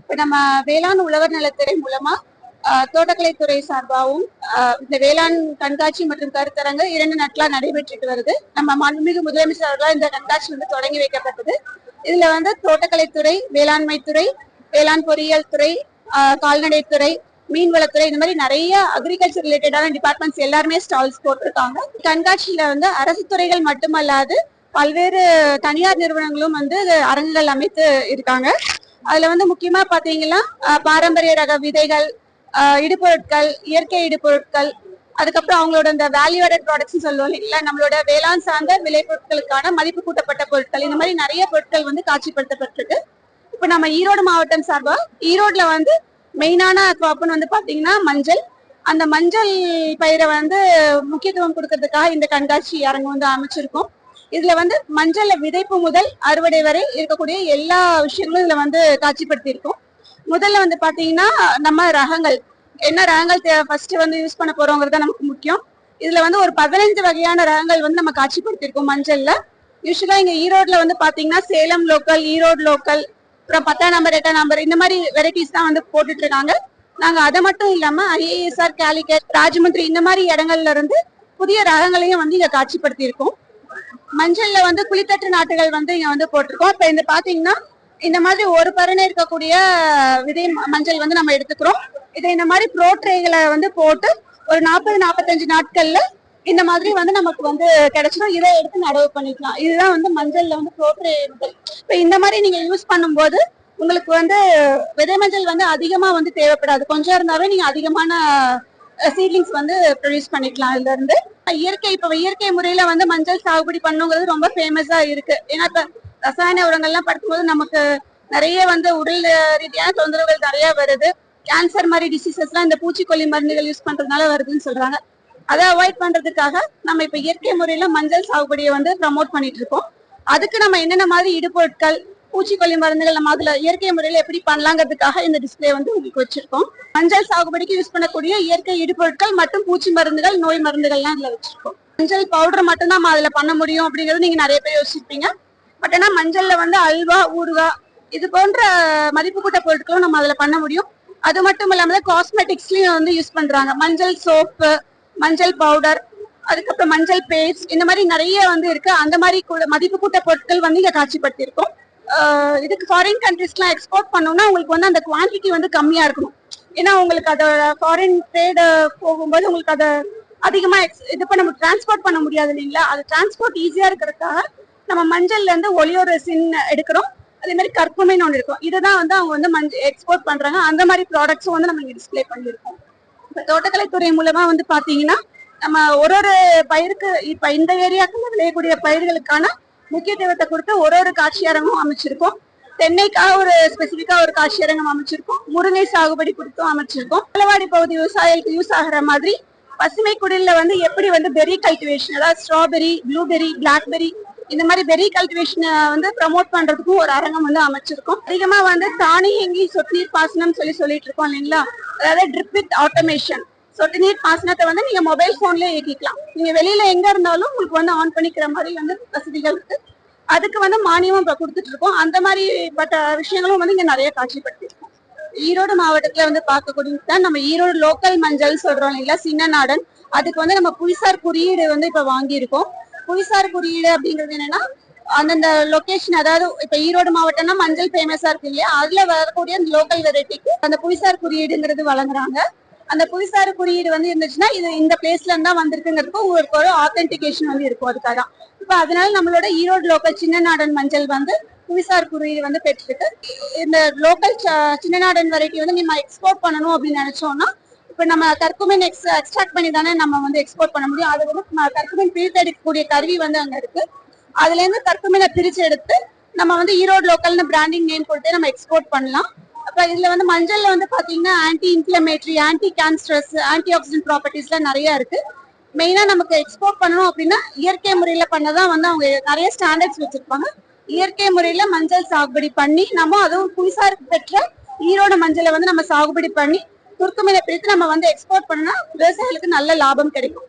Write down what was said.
இப்ப நம்ம வேளாண் உழவர் நலத்துறை மூலமா தோட்டக்கலைத்துறை சார்பாகவும் இந்த வேளாண் கண்காட்சி மற்றும் கருத்தரங்கு 2 நாட்களா நடைபெற்றுட்டு வருது. நம்ம மாண்புமிகு முதலமைச்சர் அவர்களால் இந்த கண்காட்சி தொடங்கி வைக்கப்பட்டது. இதுல தோட்டக்கலைத்துறை, வேளாண்மை துறை, வேளாண் பொறியியல் துறை, கால்நடைத்துறை, மீன்வளத்துறை, இந்த மாதிரி நிறைய அக்ரிகல்ச்சர் ரிலேட்டடான டிபார்ட்மெண்ட்ஸ் எல்லாருமே ஸ்டால்ஸ் போட்டிருக்காங்க. கண்காட்சியில அரசு துறைகள் மட்டுமல்லாது பல்வேறு தனியார் நிறுவனங்களும் அரங்குகள் அமைத்து இருக்காங்க. அதுல முக்கியமா பாத்தீங்கன்னா பாரம்பரிய ரக விதைகள், இடுபொருட்கள், இயற்கை இடுபொருட்கள், அதுக்கப்புறம் அவங்களோட இந்த வேல்யூ ஆடட் ப்ராடக்ட்ஸ் சொல்லுவோம் இல்லைங்களா, நம்மளோட வேளாண் சார்ந்த விளைபொருட்களுக்கான மதிப்பு கூட்டப்பட்ட பொருட்கள், இந்த மாதிரி நிறைய பொருட்கள் காட்சிப்படுத்தப்பட்டிருக்கு. இப்ப நம்ம ஈரோடு மாவட்டம் சார்பா ஈரோடுல மெயினான கிராப்னு பாத்தீங்கன்னா மஞ்சள். அந்த மஞ்சள் பயிரை முக்கியத்துவம் கொடுக்கறதுக்காக இந்த கண்காட்சி அரங்கு அமைச்சிருக்கோம். இதுல மஞ்சள்ல விதைப்பு முதல் அறுவடை வரை இருக்கக்கூடிய எல்லா விஷயங்களும் இதுல காட்சிப்படுத்தி இருக்கோம். முதல்ல பாத்தீங்கன்னா நம்ம ரகங்கள் என்ன ரகங்கள் ஃபர்ஸ்ட் யூஸ் பண்ண போறோங்கிறது நமக்கு முக்கியம். இதுல ஒரு 15 வகையான ரகங்கள் நம்ம காட்சிப்படுத்திருக்கோம் மஞ்சள்ல. யூஸ்வலா இங்க ஈரோடுல பாத்தீங்கன்னா சேலம் லோக்கல், ஈரோடு லோக்கல், அப்புறம் 10ஆம் நம்பர், 8ஆம் நம்பர், இந்த மாதிரி வெரைட்டிஸ் தான் போட்டுட்டு இருக்காங்க. நாங்க அதை மட்டும் இல்லாம IASR, காலிகட், ராஜமுந்திரி இந்த மாதிரி இடங்கள்ல இருந்து புதிய ரகங்களையும் இங்க காட்சிப்படுத்தி இருக்கோம். மஞ்சள்ல குளித்தட்டு நாட்டுகள் இங்க போட்டிருக்கோம். இப்ப இந்த பாத்தீங்கன்னா இந்த மாதிரி ஒரு பரணை இருக்கக்கூடிய விதை மஞ்சள் நம்ம எடுத்துக்கிறோம். இதை இந்த மாதிரி ப்ரோட்ரேகளை போட்டு ஒரு 40-45 நாட்கள்ல இந்த மாதிரி நமக்கு கிடைச்சிடும். இதை எடுத்து நடவு பண்ணிக்கலாம். இதுதான் மஞ்சள்ல ப்ரோட்ரே முதல். இப்ப இந்த மாதிரி நீங்க யூஸ் பண்ணும்போது உங்களுக்கு விதை மஞ்சள் அதிகமா தேவைப்படாது. கொஞ்சம் இருந்தாவே நீங்க அதிகமான சீட்லிங்ஸ் ப்ரொடியூஸ் பண்ணிக்கலாம். இதுல இருந்து இயற்கை முறையில மஞ்சள் சாகுபடி பண்ணுங்கிறது ரொம்ப ஃபேமஸா இருக்கு. ஏன்னா இப்ப ரசாயன உரங்கள்லாம் படுத்தும்போது நமக்கு நிறைய உடல் ரீதியான தொந்தரவுகள் நிறைய வருது. கேன்சர் மாதிரி டிசீசஸ் எல்லாம் இந்த பூச்சிக்கொல்லி மருந்துகள் யூஸ் பண்றதுனால வருதுன்னு சொல்றாங்க. அதை அவாய்ட் பண்றதுக்காக நம்ம இப்ப இயற்கை முறையில மஞ்சள் சாகுபடியை ப்ரமோட் பண்ணிட்டு இருக்கோம். அதுக்கு நம்ம என்னென்ன மாதிரி இடுபொருட்கள், பூச்சிக்கொல்லி மருந்துகள் நம்ம அதுல இயற்கை முறையில எப்படி பண்ணலாங்கிறதுக்காக இந்த டிஸ்பிளே உங்களுக்கு வச்சிருக்கோம். மஞ்சள் சாகுபடிக்கு யூஸ் பண்ணக்கூடிய இயற்கை இடுபொருட்கள் மற்றும் பூச்சி மருந்துகள், நோய் மருந்துகள்லாம் இதுல வச்சிருக்கோம். மஞ்சள் பவுடர் மட்டும் தான் அதுல பண்ண முடியும் அப்படிங்கறது நீங்க நிறைய பேர் யோசிச்சிருப்பீங்க. பட் ஆனா மஞ்சள்ல அல்வா, ஊறுகாய் இது போன்ற மதிப்பு கூட்ட பொருட்களும் நம்ம அதுல பண்ண முடியும். அது மட்டும் இல்லாம காஸ்மெட்டிக்ஸ்லயும் யூஸ் பண்றாங்க. மஞ்சள் சோப்பு, மஞ்சள் பவுடர், அதுக்கப்புறம் மஞ்சள் பேஸ்ட், இந்த மாதிரி நிறைய இருக்கு. அந்த மாதிரி மதிப்பு கூட்ட பொருட்கள் இங்க காட்சிப்படுத்தி இருக்கோம். இதுக்கு ஃபாரின் கண்ட்ரிஸ்க்குலாம் எக்ஸ்போர்ட் பண்ணோம்னா உங்களுக்கு அந்த குவான்டிட்டி கம்மியா இருக்கணும். ஏன்னா உங்களுக்கு அதோட ஃபாரின் ட்ரேட் போகும்போது உங்களுக்கு அதை அதிகமா இது பண்ண டிரான்ஸ்போர்ட் பண்ண முடியாது இல்லைங்களா. அது டிரான்ஸ்போர்ட் ஈஸியா இருக்கிறதுக்காக நம்ம மஞ்சள்ல ஒலியோ ரெசின் எடுக்கிறோம். அதே மாதிரி கற்புமைன்னு ஒன்று இருக்கும். இதுதான் அவங்க மஞ்சள் எக்ஸ்போர்ட் பண்றாங்க. அந்த மாதிரி ப்ராடக்ட்ஸும் நம்ம இங்க டிஸ்பிளே பண்ணியிருக்கோம். இப்ப தோட்டக்கலைத்துறை மூலமா பாத்தீங்கன்னா நம்ம ஒரு பயிருக்கு இப்ப இந்த ஏரியாக்குள்ள விளையக்கூடிய பயிர்களுக்கான முக்கியத்துவத்தை கொடுத்து ஒரு காட்சியரங்கும் அமைச்சிருக்கோம். தென்னைக்காக ஒரு ஸ்பெசிபிக்கா ஒரு காட்சியரங்கம் அமைச்சிருக்கோம். முருங்கை சாகுபடி குறித்தும் அமைச்சிருக்கோம். மலைவாடி பகுதி விவசாயிகளுக்கு யூஸ் ஆகிற மாதிரி பசுமை குடில எப்படி பெரி கல்டிவேஷன், அதாவது ஸ்ட்ராபெரி, ப்ளூபெரி, பிளாக்பெரி, இந்த மாதிரி பெரி கல்டிவேஷனை ப்ரமோட் பண்றதுக்கும் ஒரு அரங்கம் அமைச்சிருக்கோம். அதிகமா தானியங்கி சொட்டு நீர் பாசனம் சொல்லிட்டு இருக்கோம் இல்லைங்களா. அதாவது ட்ரிப் வித் ஆட்டோமேஷன். சொட்டு நீர் பாசனத்தை நீங்க மொபைல் போன்லயே இயக்கிக்கலாம். நீங்க வெளியில எங்க இருந்தாலும் உங்களுக்கு ஆன் பண்ணிக்கிற மாதிரி வசதிகள் இருக்கு. அதுக்கு மானியமும் இப்ப கொடுத்துட்டு இருக்கோம். அந்த மாதிரி பட்ட விஷயங்களும் இங்க நிறைய காட்சிப்படுத்திருக்கோம். ஈரோடு மாவட்டத்துல பார்க்கக்கூடிய நம்ம ஈரோடு லோக்கல் மஞ்சள் சொல்றோம் இல்லைங்களா, சின்னநாடன். அதுக்கு நம்ம புவிசார் குறியீடு இப்ப வாங்கியிருக்கோம். புவிசார் குறியீடு அப்படிங்கிறது என்னன்னா அந்தந்த லொகேஷன், அதாவது இப்ப ஈரோடு மாவட்டம்னா மஞ்சள் ஃபேமஸா இருக்கு இல்லையா, அதுல வரக்கூடிய லோக்கல் வெரைட்டிக்கு அந்த புவிசார் குறியீடுங்கிறது வழங்குறாங்க. அந்த புவிசார் குறியீடு இருந்துச்சுன்னா இது இந்த பிளேஸ்ல இருந்தா வந்திருக்குங்கிறதுக்கு உங்களுக்கு ஒரு ஆத்தென்டிகேஷன் இருக்கும். அதுக்காக இப்ப அதனால நம்மளோட ஈரோடு லோக்கல் சின்னநாடன் மஞ்சள் புவிசார் குறியீடு பெற்றிருக்கு. இந்த லோக்கல் சின்னநாடன் வெரைட்டி நம்ம எக்ஸ்போர்ட் பண்ணணும் அப்படின்னு நினைச்சோம்னா இப்ப நம்ம கற்குமின் எக்ஸ்ட்ராக்ட் பண்ணி தானே நம்ம எக்ஸ்போர்ட் பண்ண முடியும். அது கற்குமின் பிரித்தெடுக்கக்கூடிய கருவி அங்க இருக்கு. அதுல இருந்து கற்குமினை பிரிச்சு எடுத்து நம்ம ஈரோடு லோக்கல்னு பிராண்டிங் நேம் கொடுத்து நம்ம எக்ஸ்போர்ட் பண்ணலாம். அப்ப இதுல மஞ்சள்ல பாத்தீங்கன்னா anti inflammatory, anti cancerous, anti oxidant ப்ராப்பர்ட்டிஸ்லாம் நிறைய இருக்கு. மெயினா நமக்கு எக்ஸ்போர்ட் பண்ணணும் அப்படின்னா இயற்கை முறையில பண்ணதான் அவங்க நிறைய ஸ்டாண்டர்ட்ஸ் வச்சிருப்பாங்க. இயற்கை முறையில மஞ்சள் சாகுபடி பண்ணி நம்ம அதுவும் புவிசார் பெற்ற ஈரோடு மஞ்சளை நம்ம சாகுபடி பண்ணி குறுக்குமீனை பிரித்து நம்ம எக்ஸ்போர்ட் பண்ணா விவசாயிகளுக்கு நல்ல லாபம் கிடைக்கும்.